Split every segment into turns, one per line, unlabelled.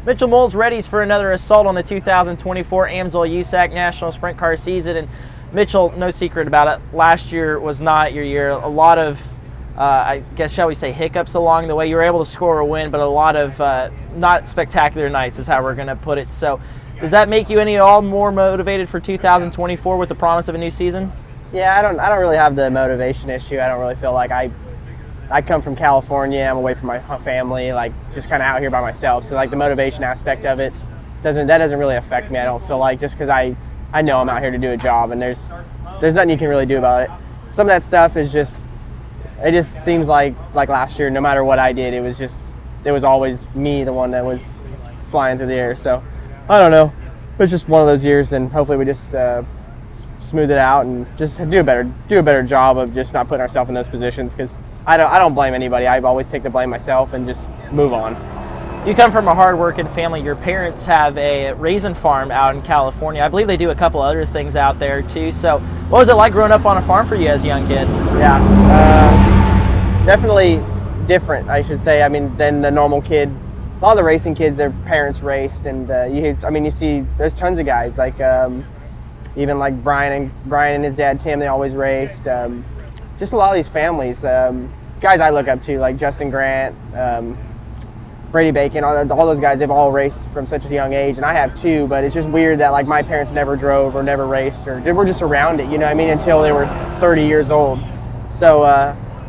Mitchel Moles readies for another assault on the 2024 AMSL USAC National Sprint Car season. And Mitchell, no secret about it, last year was not your year. A lot of, I guess, shall we say, hiccups along the way. You were able to score a win, but a lot of not spectacular nights is how we're going to put it. So does that make you any at all more motivated for 2024 with the promise of a new season?
Yeah, I don't really have the motivation issue. I don't really feel like I come from California. I'm away from my family, like just kind of out here by myself. So like the motivation aspect of it doesn't really affect me. I don't feel like, just because I know I'm out here to do a job, and there's nothing you can really do about it. Some of that stuff is just, it just seems like last year, no matter what I did, it was always me, the one that was flying through the air. So I don't know. It's just one of those years, and hopefully we just smooth it out and just do a better job of just not putting ourselves in those positions, because I don't blame anybody. I always take the blame myself and just move on.
You come from a hard-working family. Your parents have a raisin farm out in California. I believe they do a couple other things out there too. So what was it like growing up on a farm for you as a young kid?
Yeah, definitely different, I should say. I mean, than the normal kid. A lot of the racing kids, their parents raced, and you see there's tons of guys like even like Brian and his dad Tim. They always raced. Just a lot of these families, guys I look up to, like Justin Grant, Brady Bacon, all those guys, they've all raced from such a young age, and I have too, but it's just weird that like my parents never drove or never raced, or they were just around it, you know what I mean, until they were 30 years old. So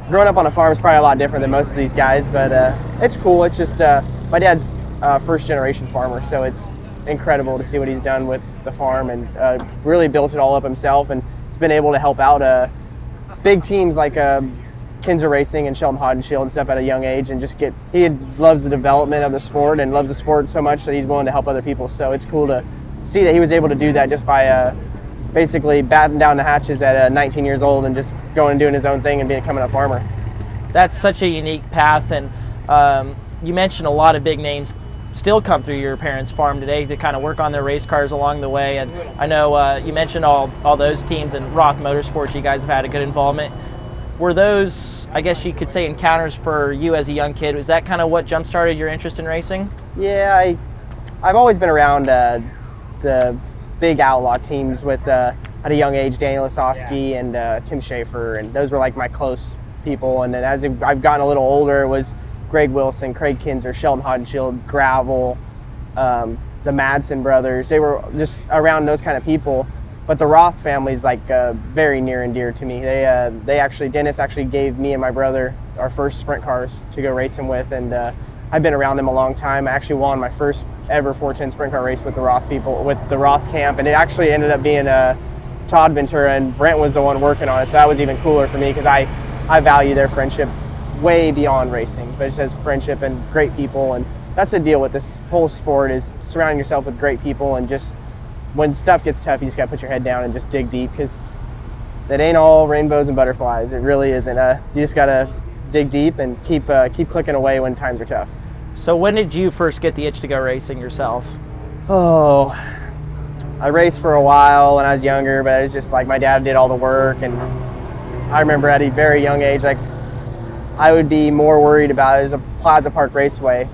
growing up on a farm is probably a lot different than most of these guys, but it's cool. It's just, my dad's first generation farmer, so it's incredible to see what he's done with the farm, and really built it all up himself, and he's been able to help out big teams like Kinzer Racing and Shelton Hodenshield and stuff at a young age, and he loves the development of the sport and loves the sport so much that he's willing to help other people. So it's cool to see that he was able to do that just by basically batting down the hatches at 19 years old and just going and doing his own thing and becoming a farmer.
That's such a unique path, and you mentioned a lot of big names still come through your parents' farm today to kind of work on their race cars along the way. And I know you mentioned all those teams, and Roth Motorsports, you guys have had a good involvement. Were those, I guess you could say, encounters for you as a young kid? Was that kind of what jump-started your interest in racing?
Yeah, I've always been around the big outlaw teams with, at a young age, Daniel Osowski and Tim Schaefer, and those were like my close people. And then as I've gotten a little older, it was Greg Wilson, Craig Kinzer, Shelton Hodenshield, Gravel, the Madsen brothers. They were just around those kind of people. But the Roth family is like very near and dear to me. Dennis actually gave me and my brother our first sprint cars to go racing with, and I've been around them a long time. I actually won my first ever 410 sprint car race with the Roth people, with the Roth camp, and it actually ended up being Todd Ventura, and Brent was the one working on it, so that was even cooler for me, because I value their friendship way beyond racing, but it says friendship and great people. And that's the deal with this whole sport, is surrounding yourself with great people, and just when stuff gets tough, you just got to put your head down and just dig deep, because that ain't all rainbows and butterflies. It really isn't. You just got to dig deep and keep clicking away when times are tough.
So when did you first get the itch to go racing yourself?
Oh, I raced for a while when I was younger, but it was just like my dad did all the work, and I remember at a very young age, like I would be more worried about it as a Plaza Park Raceway.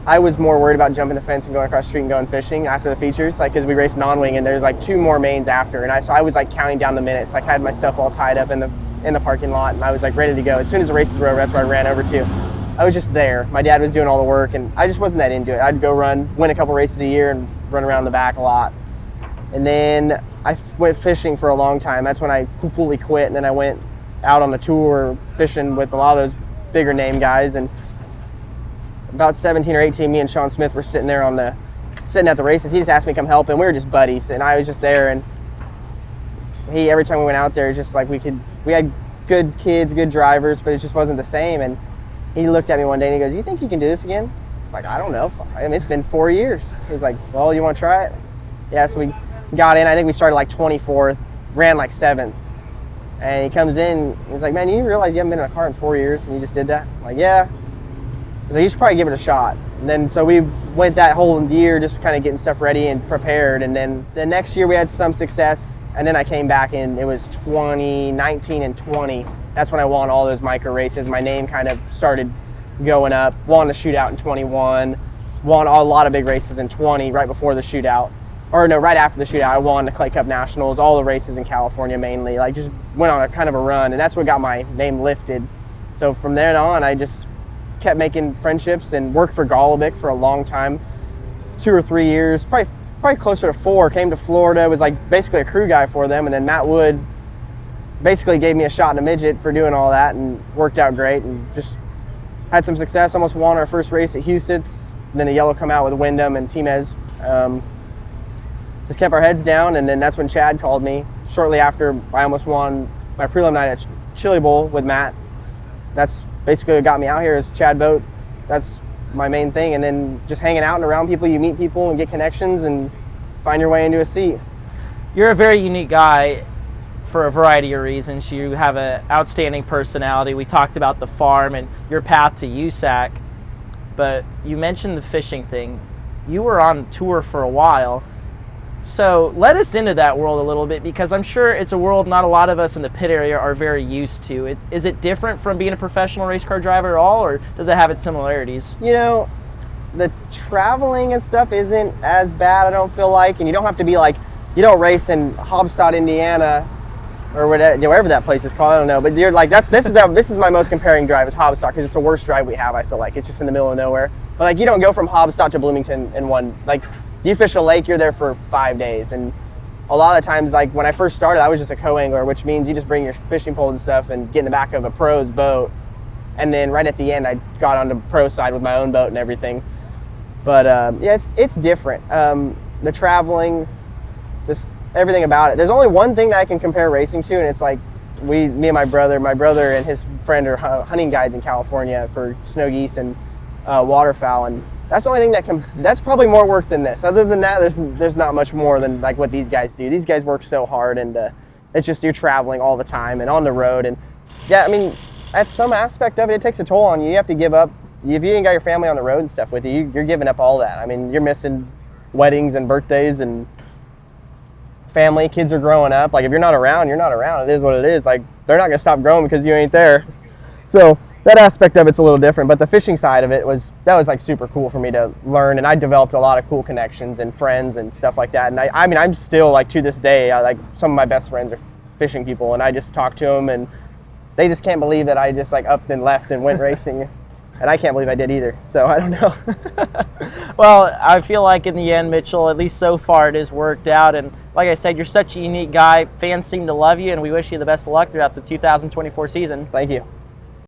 I was more worried about jumping the fence and going across the street and going fishing after the features, like, because we raced non-wing, and there's like 2 more mains after, and so I was like counting down the minutes. Like I had my stuff all tied up in the parking lot, and I was like ready to go. As soon as the races were over, that's where I ran over to. I was just there. My dad was doing all the work, and I just wasn't that into it. I'd go win a couple races a year and run around the back a lot. And then I went fishing for a long time. That's when I fully quit, and then I went out on the tour fishing with a lot of those bigger name guys. And about 17 or 18, me and Sean Smith were sitting at the races. He just asked me to come help, and we were just buddies, and I was just there. And every time we went out there, it's just like we had good kids, good drivers, but it just wasn't the same. And he looked at me one day and he goes, "You think you can do this again?" I'm like, "I don't know. I mean, it's been 4 years." He's like, "Well, you want to try it?" Yeah, so we got in. I think we started like 24th, ran like 7th. And he comes in, he's like, "Man, you realize you haven't been in a car in 4 years and you just did that?" I'm like, "Yeah." So you should probably give it a shot. And then so we went that whole year just kind of getting stuff ready and prepared. And then the next year we had some success. And then I came back, and it was 2019 and 20. That's when I won all those micro races. My name kind of started going up. Won the shootout in 21. won a lot of big races in 20 right before the shootout. Or no, right after the shootout, I won the Clay Cup Nationals, all the races in California mainly. Like, just went on a kind of a run, and that's what got my name lifted. So from then on, I just kept making friendships and worked for Golubic for a long time, 2 or 3 years, probably closer to 4. Came to Florida, was like basically a crew guy for them, and then Matt Wood basically gave me a shot in a midget for doing all that, and worked out great, and just had some success. Almost won our first race at Houston's, then a yellow come out with 𝑰𝑵𝑻𝑬𝑽𝑰𝑬𝑾 and just kept our heads down, and then that's when Chad called me. Shortly after, I almost won my prelim night at Chili Bowl with Matt. That's basically what got me out here, is Chad Boat. That's my main thing, and then just hanging out and around people, you meet people and get connections and find your way into a seat.
You're a very unique guy for a variety of reasons. You have an outstanding personality. We talked about the farm and your path to USAC, but you mentioned the fishing thing. You were on tour for a while. So let us into that world a little bit, because I'm sure it's a world not a lot of us in the pit area are very used to. Is it different from being a professional race car driver at all, or does it have its similarities?
You know, the traveling and stuff isn't as bad, I don't feel like, and you don't have to be like, you don't race in Hobstadt, Indiana, or wherever that place is called, I don't know, but you're like, this is my most comparing drive, is Hobstadt, because it's the worst drive we have, I feel like. It's just in the middle of nowhere. But like, you don't go from Hobstadt to Bloomington in one, like, you fish a lake, you're there for 5 days. And a lot of the times, like when I first started, I was just a co-angler, which means you just bring your fishing poles and stuff and get in the back of a pro's boat. And then right at the end, I got on the pro side with my own boat and everything. But yeah, it's different. The traveling, just everything about it. There's only one thing that I can compare racing to, and it's like me and my brother and his friend are hunting guides in California for snow geese and waterfowl, and that's the only thing that's probably more work than this. Other than that, there's not much more than like what these guys do. These guys work so hard, and it's just you're traveling all the time and on the road. And yeah, I mean, at some aspect of it, it takes a toll on you. You have to give up. If you ain't got your family on the road and stuff with you, you're giving up all that. I mean, you're missing weddings and birthdays and family. Kids are growing up. Like, if you're not around, you're not around. It is what it is. Like, they're not gonna stop growing because you ain't there. So that aspect of it's a little different, but the fishing side of it was like super cool for me to learn, and I developed a lot of cool connections and friends and stuff like that. And I mean, I'm still, like, to this day, like, some of my best friends are fishing people, and I just talk to them, and they just can't believe that I just like upped and left and went racing, and I can't believe I did either. So I don't know.
Well, I feel like in the end, Mitchell, at least so far, it has worked out. And like I said, you're such a unique guy. Fans seem to love you, and we wish you the best of luck throughout the 2024 season.
Thank you.